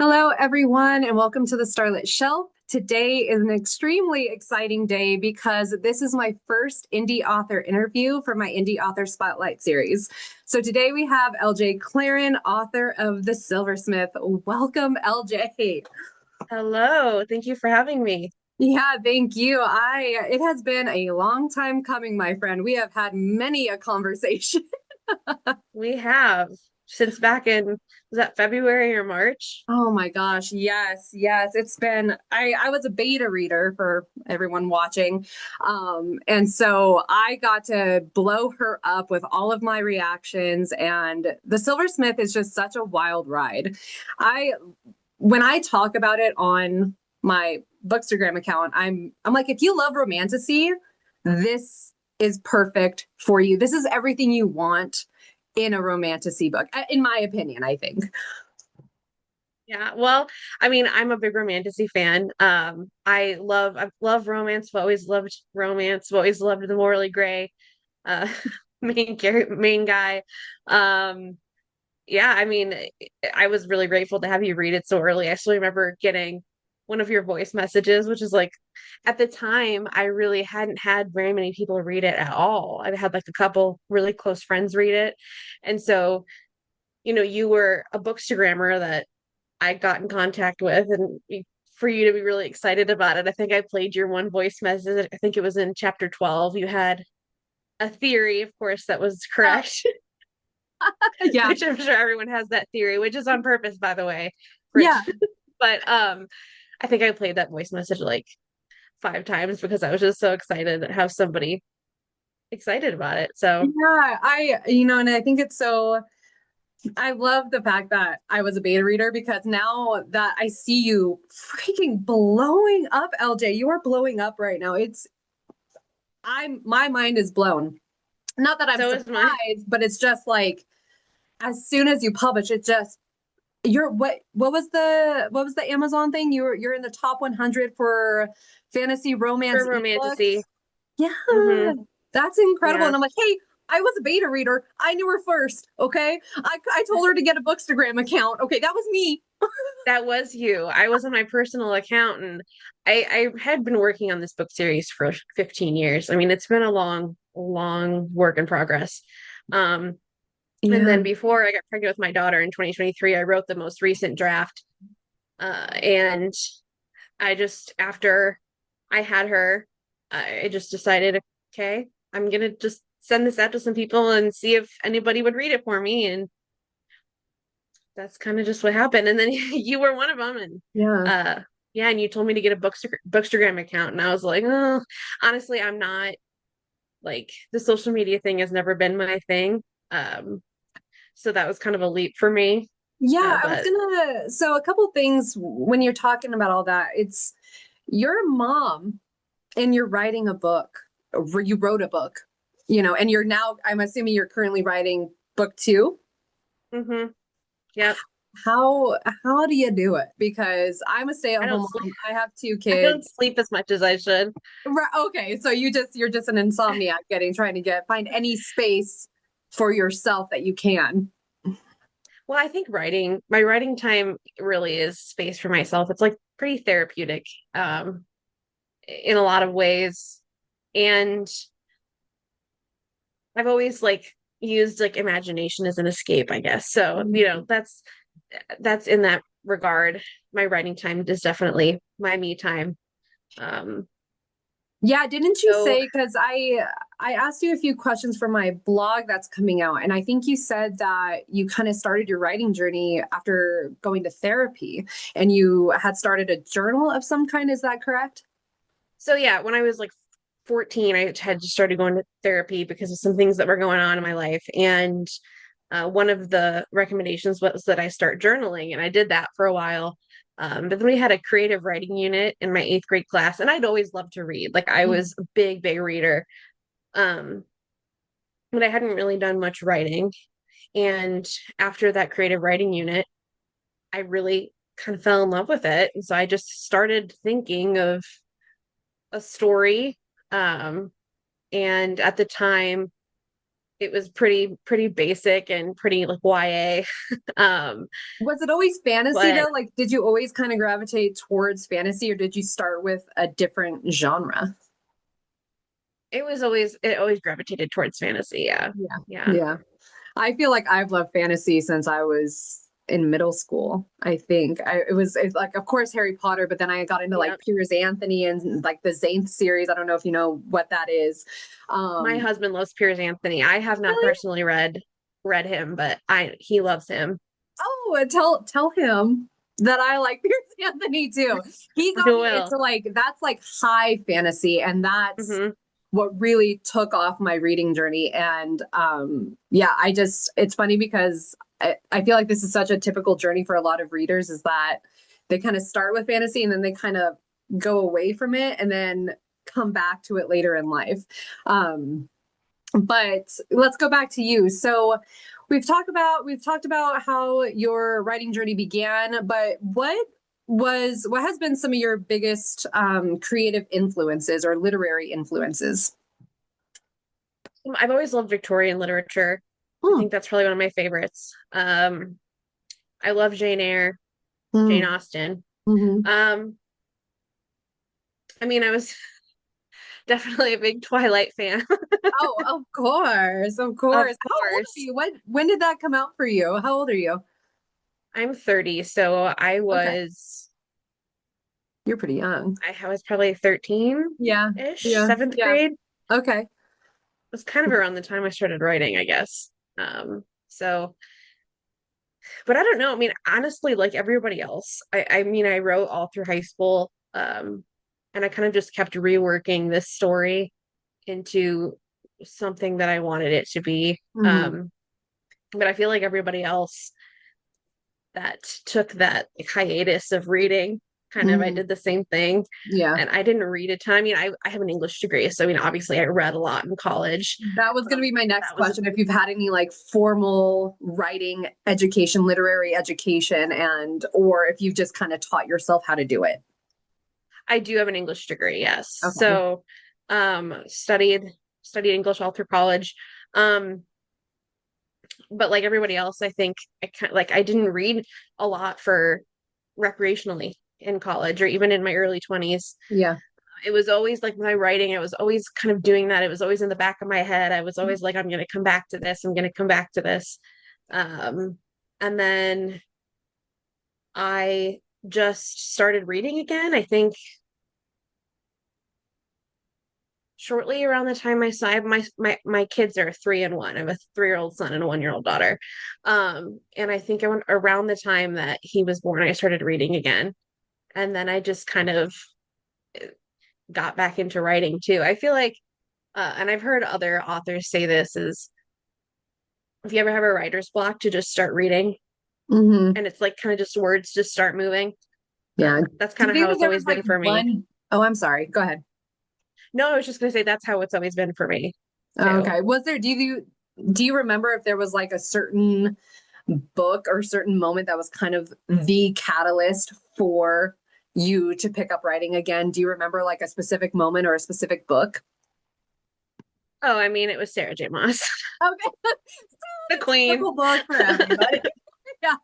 Hello, everyone, and welcome to the Starlit Shelf. Today is an extremely exciting day because this is my first indie author interview for my Indie Author Spotlight series. So today we have LJ Claren, author of The Silversmith. Welcome, LJ. Hello, thank you for having me. Yeah, thank you. It has been a long time coming, my friend. We have had many a conversation. We have since back in, was that February or March? Oh my gosh, yes, yes. I was a beta reader for everyone watching. And so I got to blow her up with all of my reactions, and The Silversmith is just such a wild ride. I When I talk about it on my Bookstagram account, I'm like, if you love romantasy, this is perfect for you. This is everything you want in a romantasy book, in my opinion, I think. Yeah, well, I mean, I'm a big romantasy fan. I've loved romance, I've always loved romance, I've always loved the morally gray uh main guy. Um, yeah, I mean, I was really grateful to have you read it so early. I still remember getting one of your voice messages, which is like at the time, I really hadn't had very many people read it at all. I had like a couple really close friends read it. And so, you were a bookstagrammer that I got in contact with, and for you to be really excited about it, I think I played your one voice message. I think it was in chapter 12. You had a theory, of course, that was Uh, correct. yeah, Which I'm sure everyone has that theory, which is on purpose, by the way, yeah. Rich. But I think I played that voice message like 5 times because I was just so excited to have somebody excited about it. So Yeah, and I think I love the fact that I was a beta reader because now that I see you freaking blowing up, LJ, you are blowing up right now. My mind is blown. Not that I'm so is mine. surprised, but it's just like, as soon as you publish, what was the Amazon thing? You're in the top 100 for fantasy romance For ebooks. romantasy. Yeah, Mm-hmm. that's incredible. Yeah. And I'm like, hey, I was a beta reader. I knew her first. Okay. I told her to get a Bookstagram account. Okay. That was me. That was you. I was on my personal account, and I had been working on this book series for 15 years. I mean, it's been a long, long work in progress. Um, and Yeah. then before I got pregnant with my daughter in 2023, I wrote the most recent draft. And after I had her, I just decided, okay, I'm gonna just send this out to some people and see if anybody would read it for me. And that's kind of just what happened. And then you were one of them. And Yeah. yeah, and you told me to get a Bookstagram account. And I was like, oh, honestly, I'm not like the social media thing has never been my thing. Um, so that was kind of a leap for me. Yeah. But So a couple things when you're talking about all that, it's your mom and you're writing a book, or you wrote a book, and I'm assuming you're currently writing book two. hmm yep. How do you do it? Because I'm a I stay-at-home don't sleep. mom. I have two I don't kids. sleep as much as I should. Right, okay, so you're just an insomniac trying to find any space for yourself that you can. Well, I think my writing time really is space for myself. It's like pretty therapeutic, in a lot of ways. And I've always like used like imagination as an escape, I guess. So, that's in that regard. My writing time is definitely my me time. Um, Yeah, didn't you so say, because I asked you a few questions for my blog that's coming out, and I think you said that you kind of started your writing journey after going to therapy and you had started a journal of some kind. Is that correct? so yeah, when I was like 14, I had just started going to therapy because of some things that were going on in my life. And one of the recommendations was that I start journaling, and I did that for a while. But then we had a creative writing unit in my eighth grade class, and I'd always loved to read. Like I was a big, big reader, um, but I hadn't really done much writing. And after that creative writing unit, I really kind of fell in love with it. And so I just started thinking of a story. Um, and at the time, it was pretty basic and pretty like YA. Um, Was it always fantasy but though? Like, did you always kind of gravitate towards fantasy, or did you start with a different genre? it always gravitated towards fantasy. Yeah. Yeah. Yeah. Yeah. I feel like I've loved fantasy since I was in middle school. I think it's like, of course, Harry Potter, but then I got into like Yeah. Piers Anthony and like the Zaynth series. I don't know if you know what that is. My Um, husband loves Piers Anthony. I have not really? personally read him, but I he loves him. Oh, tell him that I like Piers Anthony too. He I got me will. into like that's like high fantasy, and that's Hmm. what really took off my reading journey. And yeah, it's funny because I feel like this is such a typical journey for a lot of readers is that they kind of start with fantasy and then they kind of go away from it and then come back to it later in life. Um, but let's go back to you. So we've talked about how your writing journey began, but what has been some of your biggest creative influences or literary influences? I've always loved Victorian literature. I Hmm. think that's probably one of my favorites. I love Jane Eyre, Jane Hmm. Austen. Hmm. Um, I mean, I was definitely a big Twilight fan. Oh, of course, of Of course. How old are course. you? When did that come out for you? How old are you? I'm 30, so Okay, you're pretty young. I was probably Yeah, 13-ish, yeah, seventh yeah. grade. It Okay. was kind of around the time I started writing, I guess. So but I don't know. I mean, honestly, like everybody else, I mean, I wrote all through high school, and I kind of just kept reworking this story into something that I wanted it to be. Hmm. But I feel like everybody else that took that like, hiatus of reading, kind of, I Hmm. did the same thing. Yeah. And I didn't read a ton. I mean, I have an English degree, so I mean, obviously, I read a lot in college. That was going to be my next That was question. If you've had any like formal writing education, literary education, and or if you've just kind of taught yourself how to do it. I do have an English degree, yes. Okay. So, studied English all through college. Um, but like everybody else, I think I didn't read a lot for recreationally in college or even in my early 20s. Yeah. It was always like my writing, I was always kind of doing that. It was always in the back of my head. I was always like, I'm going to come back to this. I'm going to come back to this. Um, and then I just started reading again. I think shortly around the time my kids are 3 and 1. I have a 3-year-old son and a 1-year-old daughter. And I think around the time that he was born, I started reading again. And then I just kind of got back into writing too. I feel like and I've heard other authors say this is if you ever have a writer's block to just start reading Hmm. and it's like kind of just words just start moving. Yeah. That's Do kind you of think how that it's there was always like been for me. one? Oh, I'm sorry. Go ahead. No, I was just gonna say that's how it's always been for me too. Okay. Do you remember if there was like a certain book or certain moment that was kind of the catalyst for you to pick up writing again? Do you remember like a specific moment or a specific book? Oh, I mean, it was Sarah J. Maas, Okay. the queen. Typical book for everybody. Yeah,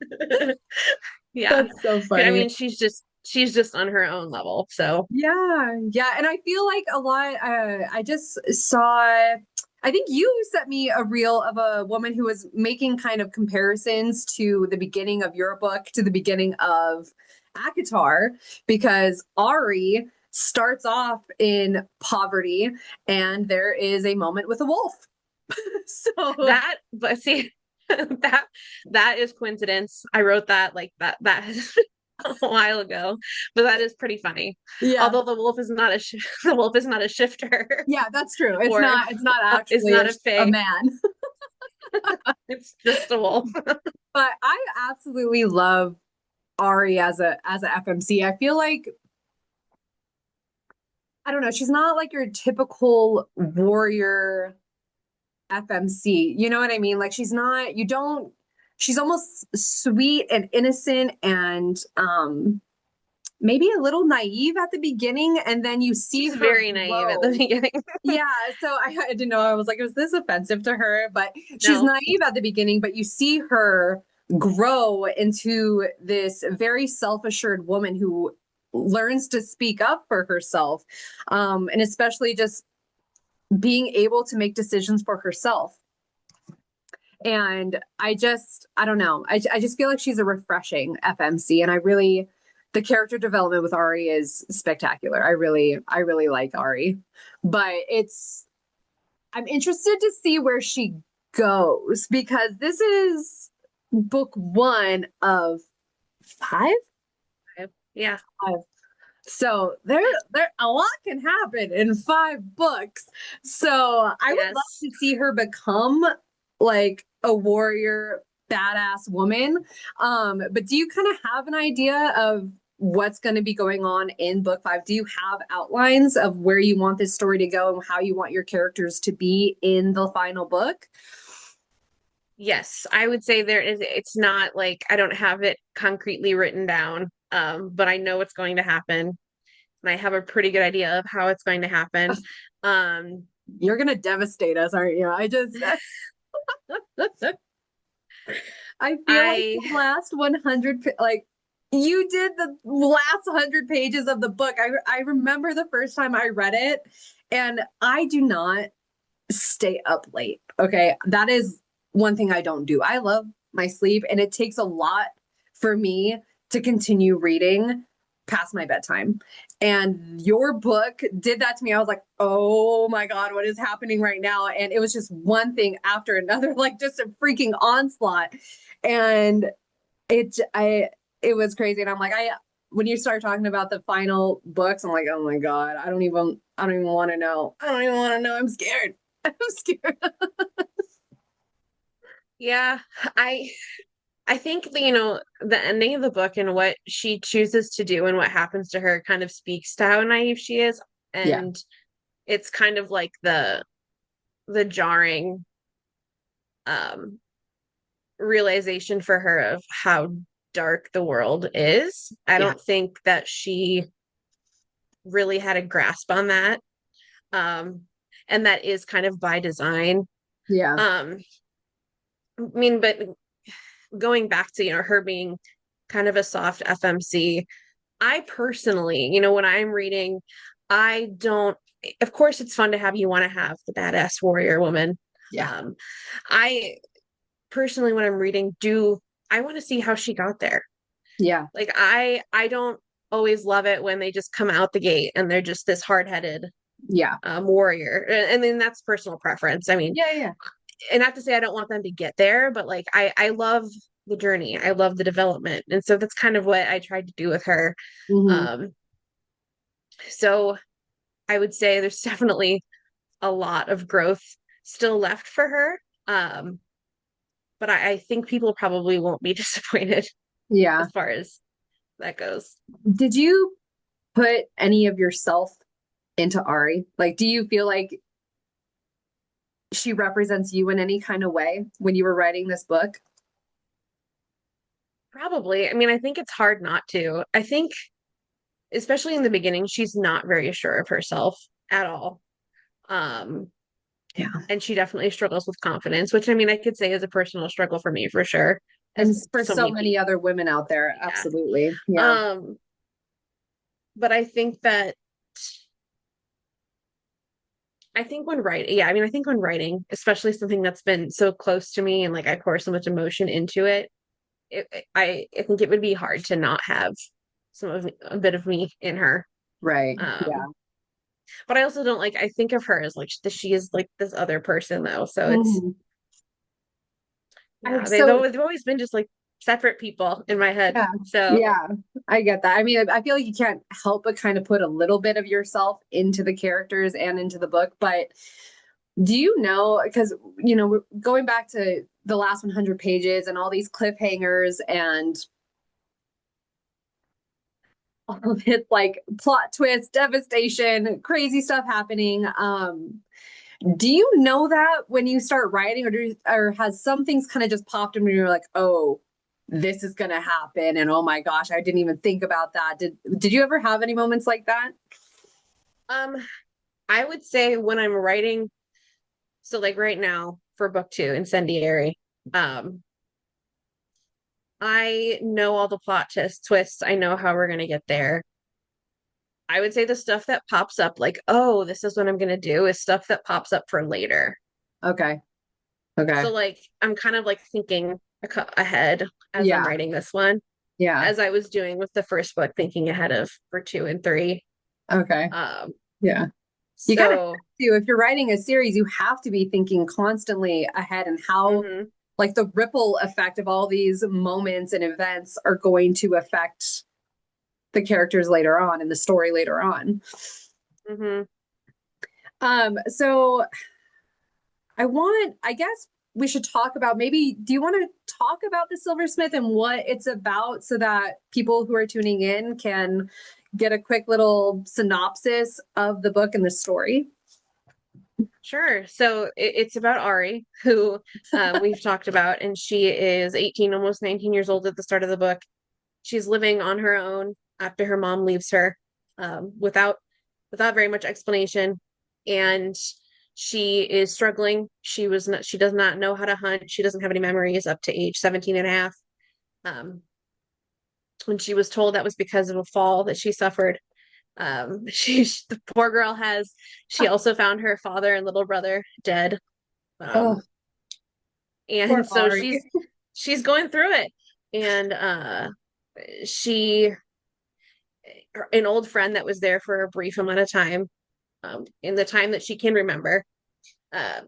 Yeah. that's so I funny. mean, she's just on her own level. So Yeah, yeah, and I feel like a lot. I just saw. I think you sent me a reel of a woman who was making kind of comparisons to the beginning of your book to the beginning of Akatar, because Ari starts off in poverty, and there is a moment with a wolf. So but see, that is coincidence. I wrote that like that a while ago, but that is pretty funny. yeah, Although the wolf is not the wolf is not a shifter yeah, that's true. It's or not. It's not is actually not a a fae. man. It's just a wolf. But I absolutely love Ari as a FMC. I feel like I don't know, she's not like your typical warrior FMC. You know what I mean? Like she's not you don't she's almost sweet and innocent and maybe a little naive at the beginning, and then you see She's her very naive at the grow. beginning. Yeah, so I didn't know. I was like, is this offensive to her? But she's No. naive at the beginning, but you see her grow into this very self-assured woman who learns to speak up for herself, and especially just being able to make decisions for herself. And I don't know. I just feel like she's a refreshing FMC. And the character development with Ari is spectacular. I really like Ari. But I'm interested to see where she goes because this is book one of five. Yeah. Five. So there a lot can happen in five books. So I would love Yes. to see her become like a warrior, badass woman. But do you kind of have an idea of what's going to be going on in book five? Do you have outlines of where you want this story to go and how you want your characters to be in the final book? Yes, I would say it's not like I don't have it concretely written down, but I know what's going to happen, and I have a pretty good idea of how it's going to happen. Um, You're going to devastate us, aren't you? I feel like I the last 100, like you did the last 100 pages of the book. I remember the first time I read it, and I do not stay up late. Okay. That is one thing I don't do. I love my sleep, and it takes a lot for me to continue reading past my bedtime. And your book did that to me. I was like, oh my God, what is happening right now? And it was just one thing after another, like just a freaking onslaught. And I, it was crazy. And I'm like, when you start talking about the final books, I'm like, oh my God, I don't even want to know. I don't even want to know. I'm scared. I'm scared. yeah, I I think that, the ending of the book and what she chooses to do and what happens to her kind of speaks to how naive she is, Yeah. and it's kind of like the jarring um realization for her of how dark the world is. I Yeah. don't think that she really had a grasp on that. Um, and that is kind of by design. Yeah. Um, I mean, but going back to, her being kind of a soft FMC, I personally, when I'm reading, I don't, of course, it's fun to have you want to have the badass warrior woman. Yeah. Um, I personally, when I'm reading, I want to see how she got there. Yeah. Like I don't always love it when they just come out the gate and they're just this hard-headed Yeah. warrior. And then that's personal preference. I mean, Yeah. Yeah. and not to say I don't want them to get there, but like I love the journey. I love the development. And so that's kind of what I tried to do with her. Hmm. Um, so I would say there's definitely a lot of growth still left for her. Um, but I think people probably won't be disappointed Yeah. as far as that goes. Did you put any of yourself into Ari? Like, do you feel like she represents you in any kind of way when you were writing this book? Probably. I mean, I think it's hard not to. I think, especially in the beginning, she's not very sure of herself at all. Um, Yeah. and she definitely struggles with confidence, which I mean, I could say is a personal struggle for me for sure, And as for so so many many people. other women out there, Yeah. absolutely. Yeah. Um, but I think when writing, yeah, I mean, I think when writing, especially something that's been so close to me and like I pour so much emotion into it, I think it would be hard to not have a bit of me in her. Right. Yeah. Um, but I also don't like, I think of her as like she is like this other person though. So it's, Mhm. yeah, So they've always been just like separate people in my head. yeah, So yeah, I get that. I mean, I feel like you can't help but kind of put a little bit of yourself into the characters and into the book. But do you know, because, we're going back to the last 100 pages and all these cliffhangers and all of it, like plot twist, devastation, crazy stuff happening. Do you know that when you start writing, or has some things kind of just popped in when you're like, oh, this is going to happen. And oh my gosh, I didn't even think about that. Did you ever have any moments like that? Um, I would say when I'm writing, so like right now for book two, Incendiary, um, I know all the plot twists. I know how we're gonna get there. I would say the stuff that pops up, like, oh, this is what I'm gonna do, is stuff that pops up for later. Okay. Okay. So like I'm kind of like thinking ahead as I'm Yeah. writing this one, Yeah. as I was doing with the first book, thinking ahead of for two and three. Okay. Um, Yeah. You kind of so have to, if you're writing a series, you have to be thinking constantly ahead and how, mhm, like, the ripple effect of all these moments and events are going to affect the characters later on and the story later on. mhm. So I guess we should talk about maybe, do you want to talk about the Silversmith and what it's about so that people who are tuning in can get a quick little synopsis of the book and the story? Sure. So it's about Ari, who we've talked about, and she is 18, almost 19 years old at the start of the book. She's living on her own after her mom leaves her, without very much explanation, and she is struggling. She does not know how to hunt. She doesn't have any memories up to age 17 and a half. Um, when she was told that was because of a fall that she suffered. The poor girl she also found her father and little brother dead. Oh, Um, poor and so Ari. she's going through it. And she an old friend that was there for a brief amount of time, in the time that she can remember, uh,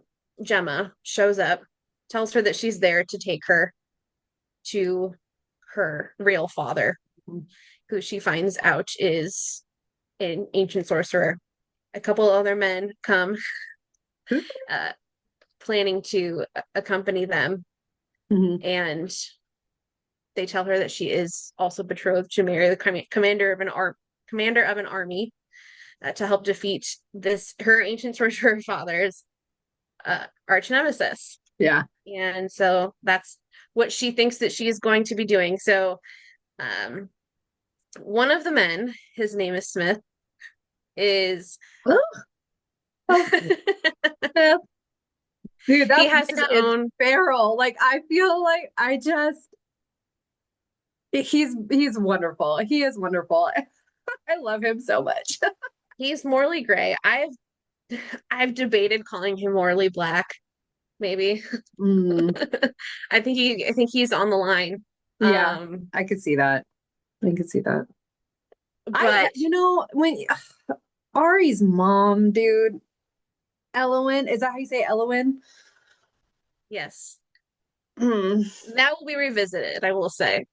Gemma shows up, tells her that she's there to take her to her real father, who she finds out is an ancient sorcerer. A couple other men come, uh, planning to accompany them, Mhm. and they tell her that she is also betrothed to marry the commander of an army, to help defeat this her ancient sorcerer father's arch nemesis. Yeah. And so that's what she thinks that she is going to be doing. So um, one of the men, his name is Smith, is Oh, Smith. Dude, he that has his man is own. feral. Like, I feel like he's wonderful. He is wonderful. I love him so much. He's morally gray. I've debated calling him morally black, maybe. Mm, I think he's on the line. yeah, Um, I could see that. I could see that. but When Ari's mom, dude, Elowen, is that how you say Elowen? yes, Hmm. that will be revisited, I will say.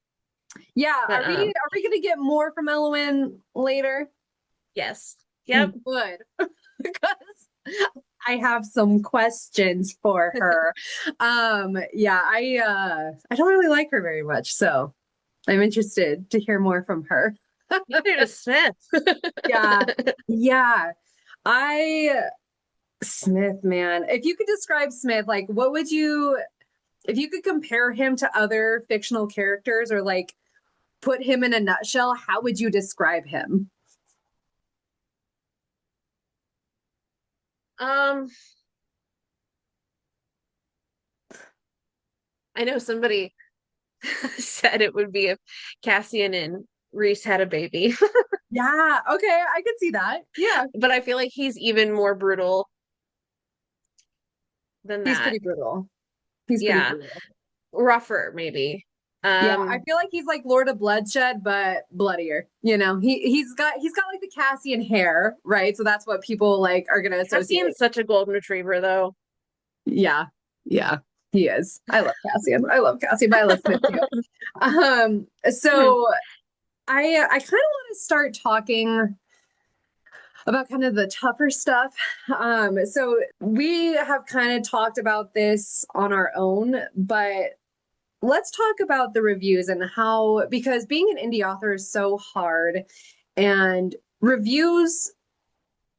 Yeah, But are we gonna get more from Elowen later? yes. Yep. Good. Because I have some questions for her. Yeah, I don't really like her very much, so I'm interested to hear more from her. Neither does Smith. Yeah. Yeah. I Smith, man. If you could describe Smith, like what would you if you could compare him to other fictional characters or like put him in a nutshell, how would you describe him? Um, I know somebody said it would be if Cassian and Reese had a baby, Yeah, okay, I could see that. Yeah, but I feel like he's even more brutal than he's that. pretty brutal. He's pretty Yeah, brutal. rougher maybe. Yeah, I Um, feel like he's like Lord of Bloodshed, but bloodier. You know, he's got like the Cassian hair, right? So that's what people like are gonna associate. Cassian's such a golden retriever, though. Yeah, yeah, he is. I love Cassian. I love Cassian, but I love Smith too. So I kind of want to start talking about kind of the tougher stuff. So we have kind of talked about this on our own, but let's talk about the reviews and how, because being an indie author is so hard, and reviews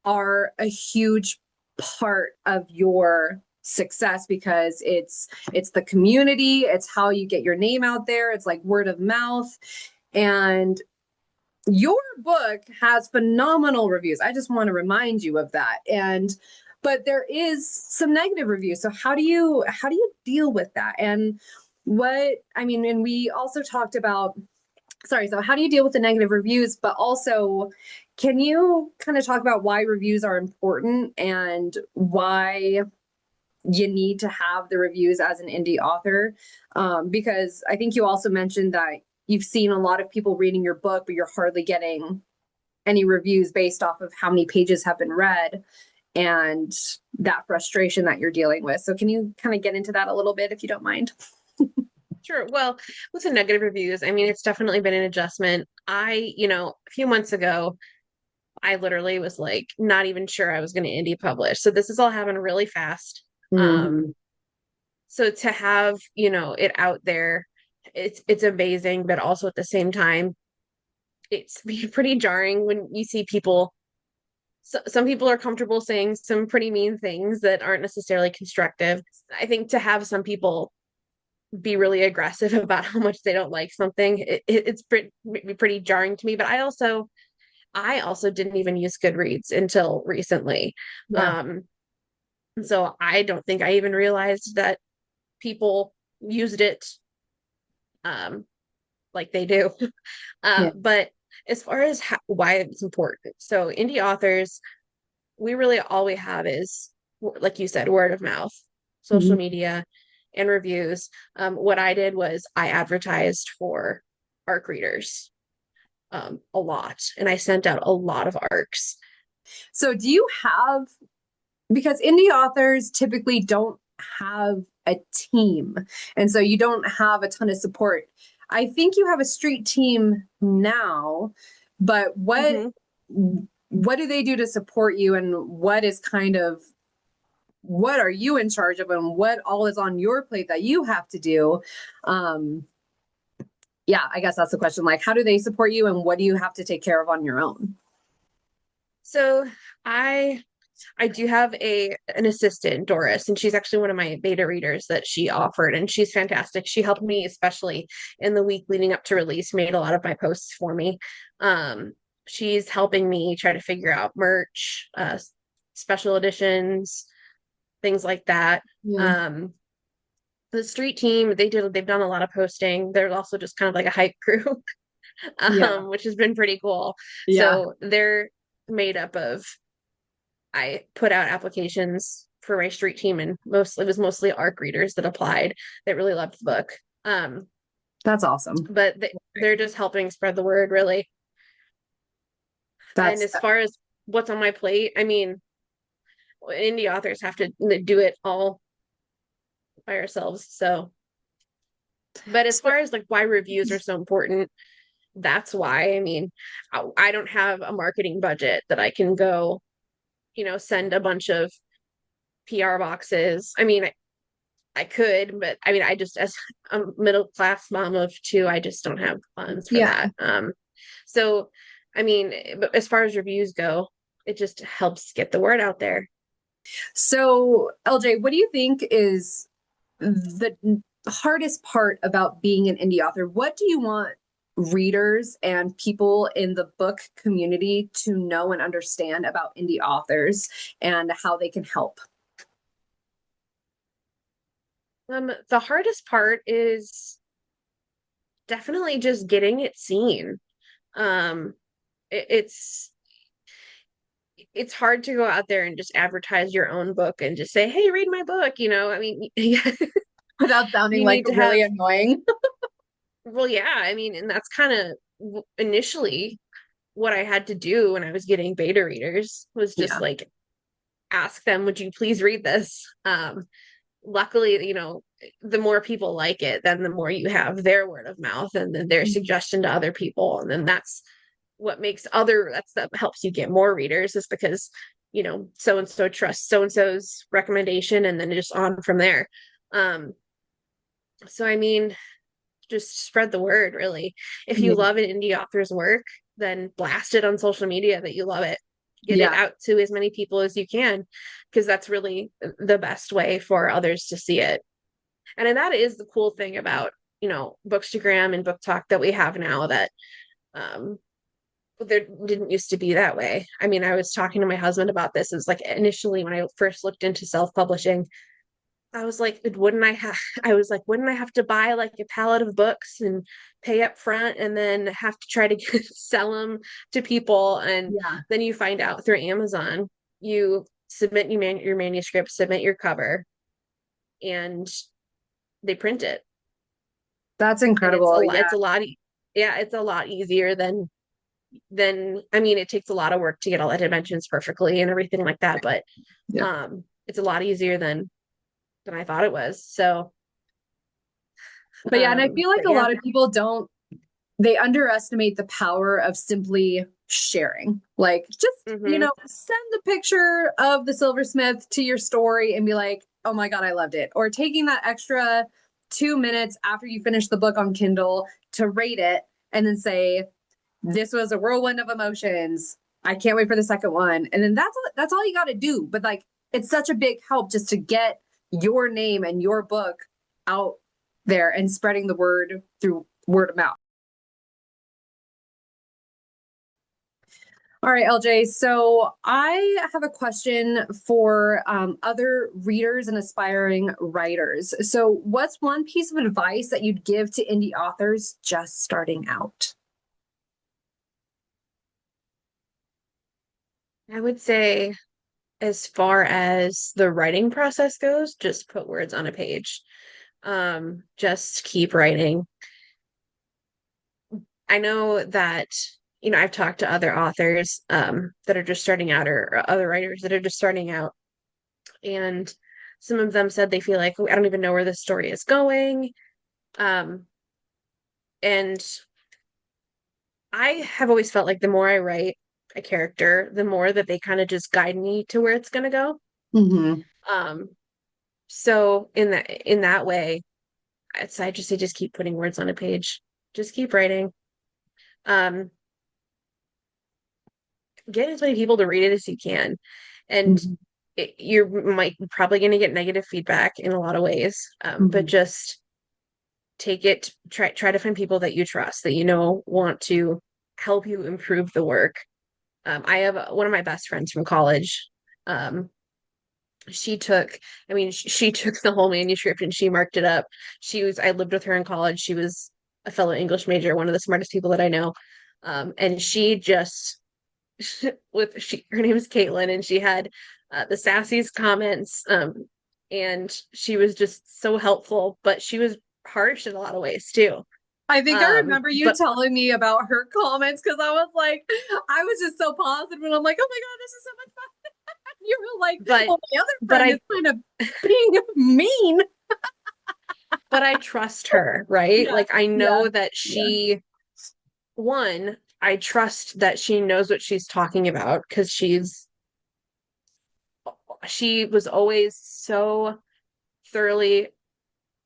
are a huge part of your success because it's the community, it's how you get your name out there, it's like word of mouth. And your book has phenomenal reviews. I just want to remind you of that. And but there is some negative reviews. So how do you deal with that? And what I mean, and we also talked about, sorry, so how do you deal with the negative reviews, but also can you kind of talk about why reviews are important and why you need to have the reviews as an indie author? Because I think you also mentioned that you've seen a lot of people reading your book, but you're hardly getting any reviews based off of how many pages have been read and that frustration that you're dealing with. So can you kind of get into that a little bit if you don't mind? Sure. Well, with the negative reviews, I mean, it's definitely been an adjustment. A few months ago, I literally was like not even sure I was going to indie publish. So this has all happened really fast. Mm-hmm. So to have, it out there, it's amazing, but also at the same time, it's pretty jarring when you see people. Some people are comfortable saying some pretty mean things that aren't necessarily constructive. I think to have some people be really aggressive about how much they don't like something, it's pretty jarring to me. But I also didn't even use Goodreads until recently. Yeah. Um, so I don't think I even realized that people used it um like they do. Yeah. But as far as why it's important, so indie authors, we really all we have is, like you said, word of mouth, social Mm-hmm. media, and reviews. What I did was I advertised for ARC readers a lot, and I sent out a lot of ARCs. So do you have, because indie authors typically don't have a team, and so you don't have a ton of support. I think you have a street team now, but Hmm. what do they do to support you, and what is kind of what are you in charge of, and what all is on your plate that you have to do? Um, yeah, I guess that's the question. Like, how do they support you, and what do you have to take care of on your own? So I I do have an assistant, Doris, and she's actually one of my beta readers that she offered, and she's fantastic. She helped me, especially in the week leading up to release, made a lot of my posts for me. Um, she's helping me try to figure out merch, special editions, things like that. Yeah. Um, the street team, they've done a lot of posting. They're also just kind of like a hype crew, Yeah. which has been pretty cool. Yeah. So they're made up of I put out applications for my street team, and it was mostly ARC readers that applied that really loved the book. Um, That's awesome. but they're just helping spread the word, really. And That's as far as what's on my plate, I mean, indie authors have to do it all by ourselves. So, but as so, far as like why reviews are so important, that's why. I mean, I don't have a marketing budget that I can go, send a bunch of PR boxes. I mean, I could, but I mean, I just, as a middle class mom of two, I just don't have funds for yeah. that. So, I mean, but as far as reviews go, it just helps get the word out there. So, LJ, what do you think is the hardest part about being an indie author? What do you want readers and people in the book community to know and understand about indie authors and how they can help? The hardest part is definitely just getting it seen. Um, it, it's it's hard to go out there and just advertise your own book and just say, "Hey, read my book." I mean, yeah, Without sounding you like need to really have. annoying. Well, yeah, I mean, and that's kind of initially what I had to do when I was getting beta readers was just Yeah. like ask them, would you please read this? Luckily, the more people like it, then the more you have their word of mouth and then their suggestion to other people. And then that's that helps you get more readers is because, so and so trusts so and so's recommendation and then just on from there. Um, so I mean, just spread the word really. If you Yeah. love an indie author's work, then blast it on social media that you love it. Get it Yeah. out to as many people as you can, because that's really the best way for others to see it. And that is the cool thing about, Bookstagram and Book Talk that we have now, that um there didn't used to be that way. I mean, I was talking to my husband about this. It's like initially when I first looked into self-publishing, I was like, wouldn't I have I was like, wouldn't I have to buy like a pallet of books and pay up front and then have to try to sell them to people? And Yeah. then you find out through Amazon, you submit your manuscript, submit your cover, and they print it. That's And incredible. Yeah. yeah, it's a lot easier than I mean, it takes a lot of work to get all the dimensions perfectly and everything like that, but Yeah. it's a lot easier than I thought it was. So But yeah, and I feel like but a yeah. lot of people they underestimate the power of simply sharing. Like, just, Hmm. send the picture of the Silversmith to your story and be like, oh my God, I loved it. Or taking that extra 2 minutes after you finish the book on Kindle to rate it and then say, this was a whirlwind of emotions. I can't wait for the second one. And then that's all you got to do. But like, it's such a big help just to get your name and your book out there and spreading the word through word of mouth. All right, LJ. So I have a question for other readers and aspiring writers. So, what's one piece of advice that you'd give to indie authors just starting out? I would say, as far as the writing process goes, just put words on a page. Just keep writing. I know that, I've talked to other authors that are just starting out, or other writers that are just starting out, and some of them said they feel like, "Oh, I don't even know where this story is going." Um, and I have always felt like the more I write a character, the more that they kind of just guide me to where it's going to go. Mm-hmm. Um, so in that way, I just say just keep putting words on a page, just keep writing. Um, get as many people to read it as you can, and Mm-hmm. you're might probably going to get negative feedback in a lot of ways, but Mm-hmm. just take it. Try to find people that you trust, that want to help you improve the work. I have one of my best friends from college. Um, she took, I mean, she took the whole manuscript and she marked it up. I lived with her in college. She was a fellow English major, one of the smartest people that I know. And she just, her name is Caitlin, and she had the sassiest comments. And she was just so helpful, but she was harsh in a lot of ways too. I think I remember you But telling me about her comments because I was like, I was just so positive and I'm like, oh my God, this is so much fun. You were like, but well, my other but friend is I kind of being mean. but I trust her, right? Yeah, Like I yeah, know that yeah. I trust that she knows what she's talking about, because she was always so thoroughly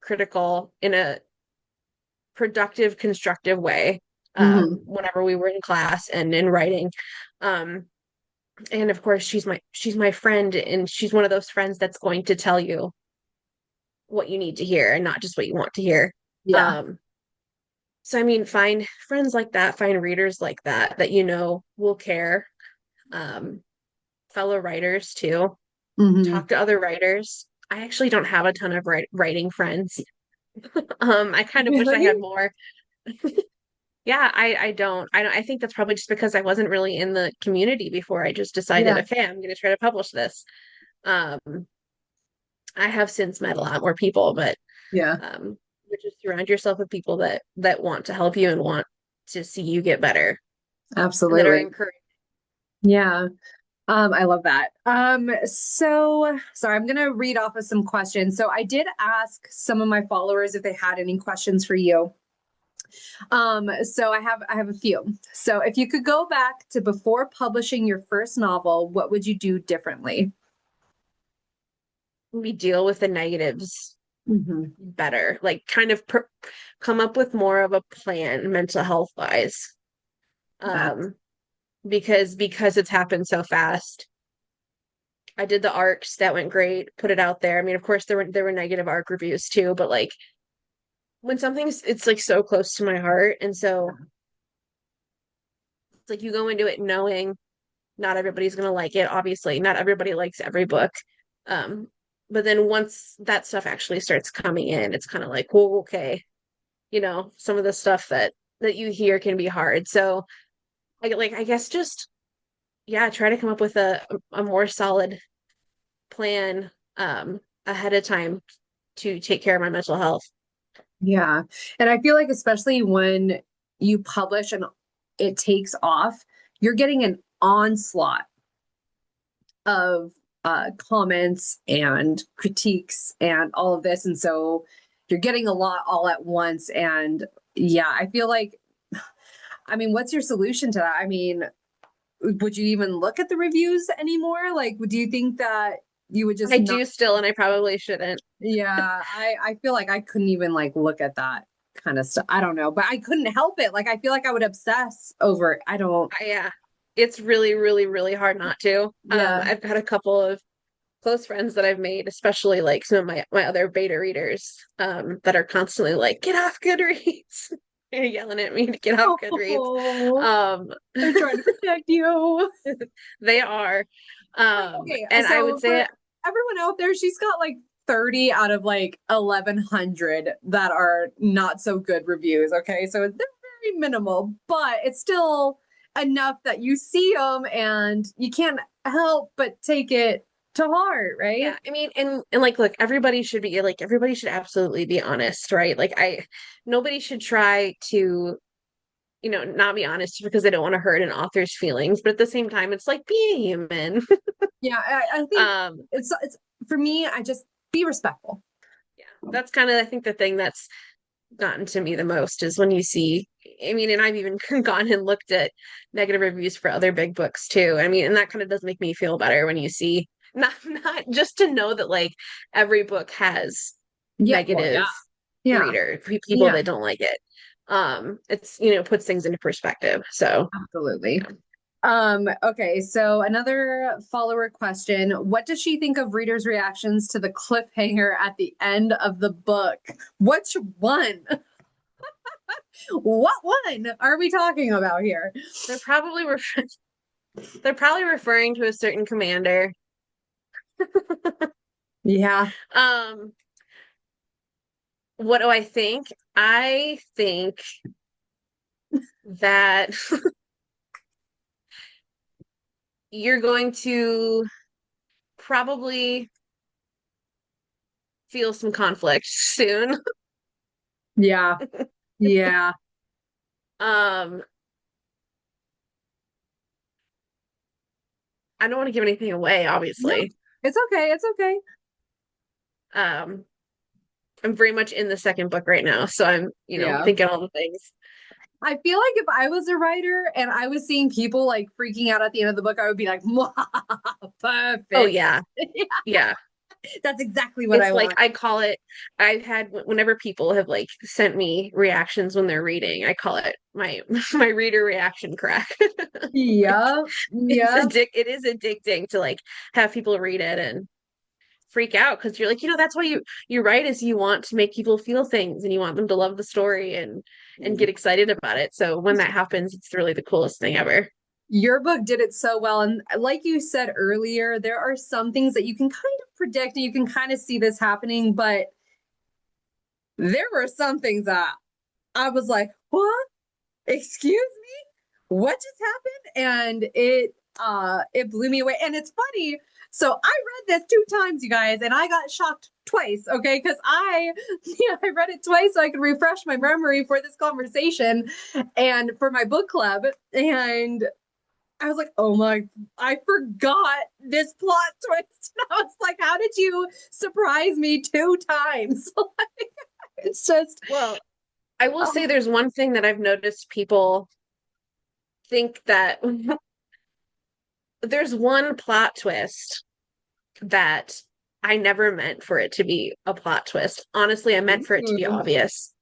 critical in a productive, constructive way, Mm-hmm. whenever we were in class and in writing. Um, and of course she's my friend, and she's one of those friends that's going to tell you what you need to hear and not just what you want to hear. Yeah, Um, so I mean, find friends like that, find readers like that will care. Um, fellow writers too. mm-hmm. Talk to other writers. I actually don't have a ton of writing friends. I kind of wish I Really? had more. Yeah, I think that's probably just because I wasn't really in the community before I just decided, Yeah, okay, I'm gonna try to publish this. Um, I have since met a lot more people, but yeah, you just surround yourself with people that want to help you and want to see you get better, and that are absolutely. encouraged. Yeah. I love that. So sorry, I'm gonna read off of some questions. So I did ask some of my followers if they had any questions for you. So I have a few. So if you could go back to before publishing your first novel, what would you do differently? We deal with the negatives Hmm. better, like kind of come up with more of a plan mental health wise. Um, because it's happened so fast. I did the arcs that went great, put it out there. I mean, of course there were negative arc reviews too, but like when something's it's like so close to my heart, and so it's like you go into it knowing not everybody's gonna like it. Obviously, not everybody likes every book. Um, but then once that stuff actually starts coming in, it's kind of like, well, okay, some of the stuff that you hear can be hard. So I guess just yeah, try to come up with a more solid plan ahead of time to take care of my mental health. Yeah. And I feel like especially when you publish and it takes off, you're getting an onslaught of comments and critiques and all of this. And so you're getting a lot all at once. And yeah, I feel like, I mean, what's your solution to that? I mean, would you even look at the reviews anymore? Like, do you think that you would just I not? do still, and I probably shouldn't. Yeah, I feel like I couldn't even like look at that kind of stuff. I don't know, but I couldn't help it. Like I feel like I would obsess over it. I don't. Yeah, it's really, really, really hard not to. Yeah. I've had a couple of close friends that I've made, especially like some of my other beta readers, that are constantly like, "Get off Goodreads!" They're yelling at me to get off Goodreads. Oh, Um, they're trying to protect you. they are, Okay, and I would so say, for everyone out there, she's got like 30 out of like 1100 that are not so good reviews. Okay, so they're very minimal, but it's still enough that you see them and you can't help but take it to heart, right? yeah, I mean, and like, look, everybody should absolutely be honest, right? Nobody should try to not be honest because they don't want to hurt an author's feelings. But at the same time, it's like be a human. Yeah, I think Um, it's for me, I just be respectful. yeah, that's kind of I think the thing that's gotten to me the most is when you see, I mean, and I've even gone and looked at negative reviews for other big books too. I mean, and that kind of does make me feel better when you see not just to know that like every book has Yeah, well, yeah. negative Yeah. people Yeah, that don't like it. It's puts things into perspective. So absolutely. Okay, so another follower question. What does she think of readers' reactions to the cliffhanger at the end of the book? Which one? What one are we talking about here? they're probably refer they're probably referring to a certain commander. Yeah. Um, what do I think? I think that you're going to probably feel some conflict soon. Yeah. Yeah. Um, I don't want to give anything away, No, obviously. it's okay. It's okay. Um, I'm very much in the second book right now, so I'm, Yeah. thinking all the things. I feel like if I was a writer and I was seeing people like freaking out at the end of the book, I would be like, Oh perfect. yeah, yeah. That's exactly what I It's like want. I call it, I've had whenever people have like sent me reactions when they're reading, I call it my my reader reaction crack. Like Yeah. Yeah. it is addicting to like have people read it and freak out because you're like, that's why you write is you want to make people feel things and you want them to love the story and get excited about it. So when that happens, it's really the coolest thing ever. Your book did it so well. And like you said earlier, there are some things that you can kind of predict and you can kind of see this happening, but there were some things that I was like, what? Excuse me? What just happened? And it blew me away. And it's funny. So I read this 2 times, you guys, and I got shocked twice, okay? Because I read it twice so I could refresh my memory for this conversation and for my book club. And I was like, oh my, I forgot this plot twist. And I was like, how did you surprise me 2 times? It's just, Well, I will say oh, there's one thing that I've noticed people think that there's one plot twist that I never meant for it to be a plot twist. Honestly, I meant for it to be ooh. obvious.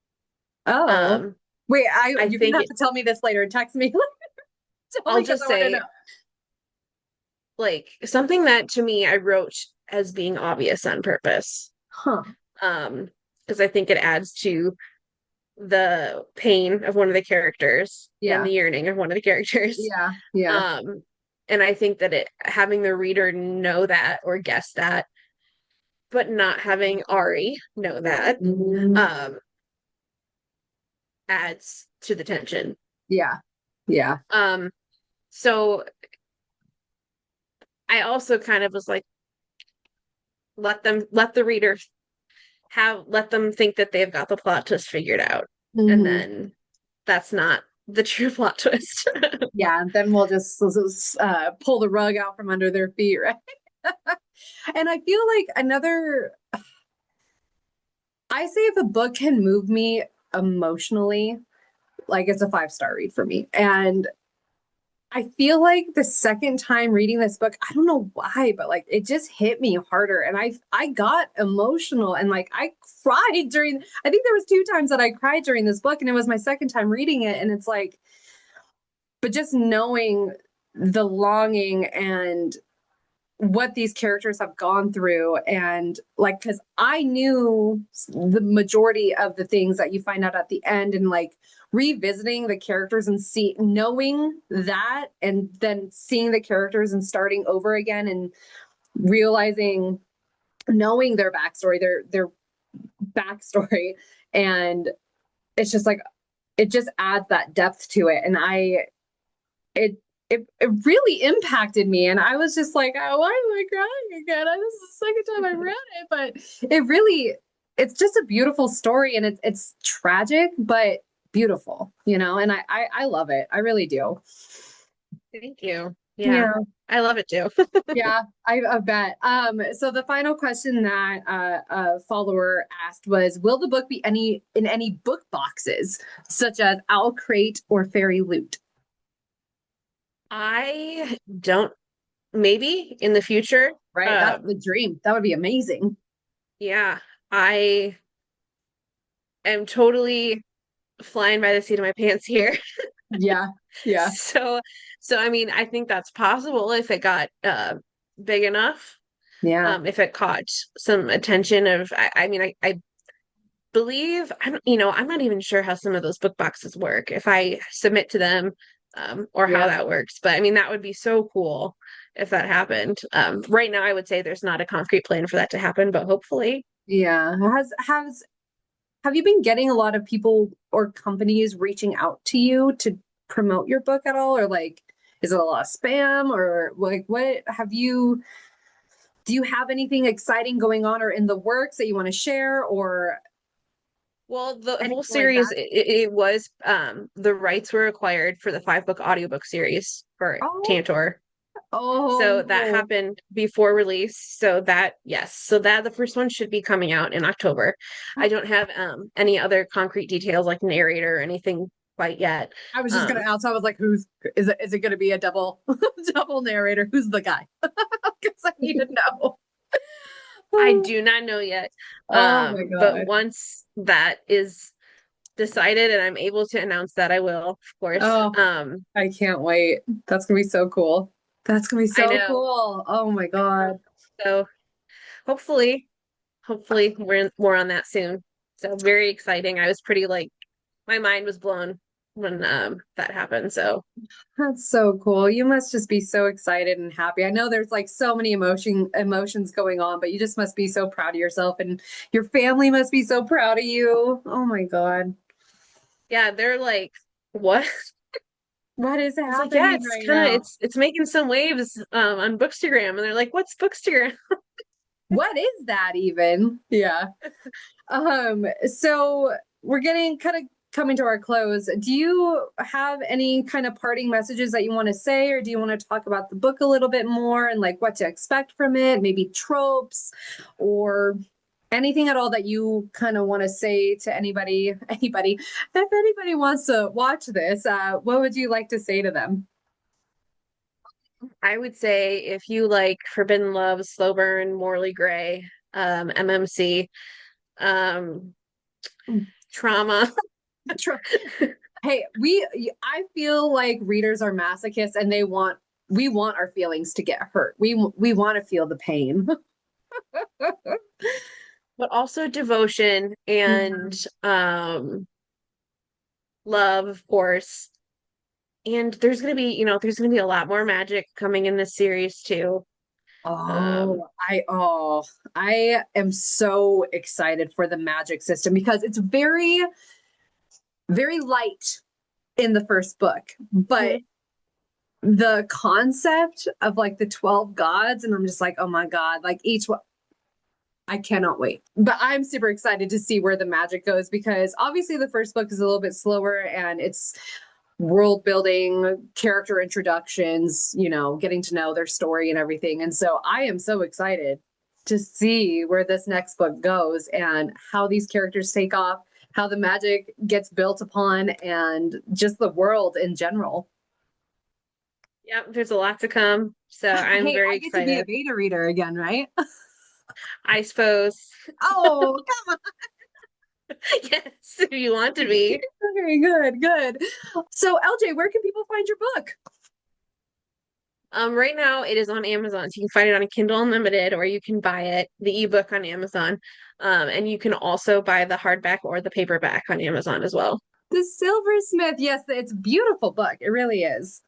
Oh. Um, Wait, I you're gonna think have to tell me this later. Text me. Tell I'll me because just I want to say, know. like, something that to me I wrote as being obvious on purpose. Huh. Um, because I think it adds to the pain of one of the characters and Yeah. the yearning of one of the characters. Yeah. Yeah. Um, and I think that it having the reader know that or guess that, but not having Ari know that, adds to the tension. Yeah. Yeah. Um, so I also kind of was like, let the reader let them think that they've got the plot twist figured out. And Hmm. then that's not the true plot twist. Yeah. Then we'll just pull the rug out from under their feet, right? And I feel like I say if a book can move me emotionally, like it's a 5-star read for me. And I feel like the second time reading this book, I don't know why, but like it just hit me harder and I got emotional and like I cried during I think there was 2 times that I cried during this book and it was my second time reading it and it's like but just knowing the longing and what these characters have gone through and like because I knew the majority of the things that you find out at the end and like revisiting the characters and see knowing that and then seeing the characters and starting over again and realizing knowing their backstory their backstory and it's just like it just adds that depth to it and it it really impacted me and I was just like oh why am I crying again this is the second time I read it but it really it's just a beautiful story and it's tragic but beautiful and I love it I really do. Thank you. Yeah, Yeah. I love it too. Yeah, I bet. So the final question that a follower asked was, will the book be in any book boxes, such as Owl Crate or Fairy Loot? I don't, maybe in the future. Right, that's Um, the dream. That would be amazing. yeah, I am totally flying by the seat of my pants here. Yeah, yeah, So, so I mean, I think that's possible if it got big enough. yeah, If it caught some attention of, I mean, I believe I'm not even sure how some of those book boxes work if I submit to them, or how yeah, that works. But I mean, that would be so cool if that happened. Right now, I would say there's not a concrete plan for that to happen, but hopefully. yeah. Have you been getting a lot of people or companies reaching out to you to promote your book at all, or like, is it a lot of spam, or like, what have you? Do you have anything exciting going on or in the works that you want to share, or Well, the whole anything like series, that? it was the rights were acquired for the 5 book audiobook series for Oh, Tantor. So that oh, happened before release. So that, yes. So that the first one should be coming out in October. I don't have any other concrete details like narrator or anything quite yet. I was just gonna Um ask. I was like, "Who's is it gonna be a double double narrator? Who's the guy?" Because I need to know. I do not know yet. Oh my But God. once that is decided and I'm able to announce that, I will, of course. Oh, I can't wait. That's gonna be so cool. That's gonna be I so know. cool. Oh my God. So hopefully, hopefully we're more on that soon. So very exciting. I was pretty like my mind was blown when that happened. So That's so cool. You must just be so excited and happy. I know there's like so many emotions going on, but you just must be so proud of yourself and your family must be so proud of you. Oh my God. yeah, they're like, what? What is I was like, yeah, happening it's right kind of now? it's making some waves on Bookstagram, and they're like, what's Bookstagram? What is that even? Yeah. So we're getting kind of coming to our close. Do you have any kind of parting messages that you want to say, or do you want to talk about the book a little bit more and like what to expect from it, maybe tropes or anything at all that you kind of want to say to anybody, if anybody wants to watch this, what would you like to say to them? I would say if you like Forbidden Love, Slow Burn, Morley Gray, MMC, um, trauma, Hey, I feel like readers are masochists and we want our feelings to get hurt. We want to feel the pain. But also devotion and Mhm. love, of course. And there's gonna be, there's gonna be a lot more magic coming in this series too. Um, I am so excited for the magic system because it's very light in the first book, but mhm. the concept of like the 12 gods, and I'm just like, oh my God, like each one, I cannot wait. But I'm super excited to see where the magic goes because obviously the first book is a little bit slower and it's world building, character introductions, getting to know their story and everything. And so I am so excited to see where this next book goes and how these characters take off, how the magic gets built upon, and just the world in general. Yep, there's a lot to come. So I'm Hey, very I get to be a excited. beta reader again, right? I suppose. Oh, come Yes, if you want to on. be. Okay, good, good. So, LJ, where can people find your book? Right now it is on Amazon. So you can find it on a Kindle Unlimited or you can buy it, the ebook on Amazon. And you can also buy the hardback or the paperback on Amazon as well. The Silversmith. Yes, it's a beautiful book. It really is.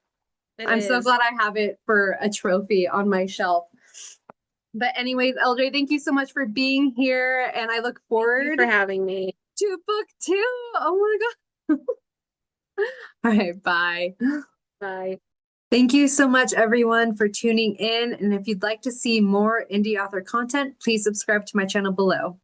It I'm so is. glad I have it for a trophy on my shelf. But anyways, LJ, thank you so much for being here, and I look Thank you forward for having me. to book two. Oh my God. All right, bye. Bye. Thank you so much, everyone, for tuning in. And if you'd like to see more indie author content, please subscribe to my channel below.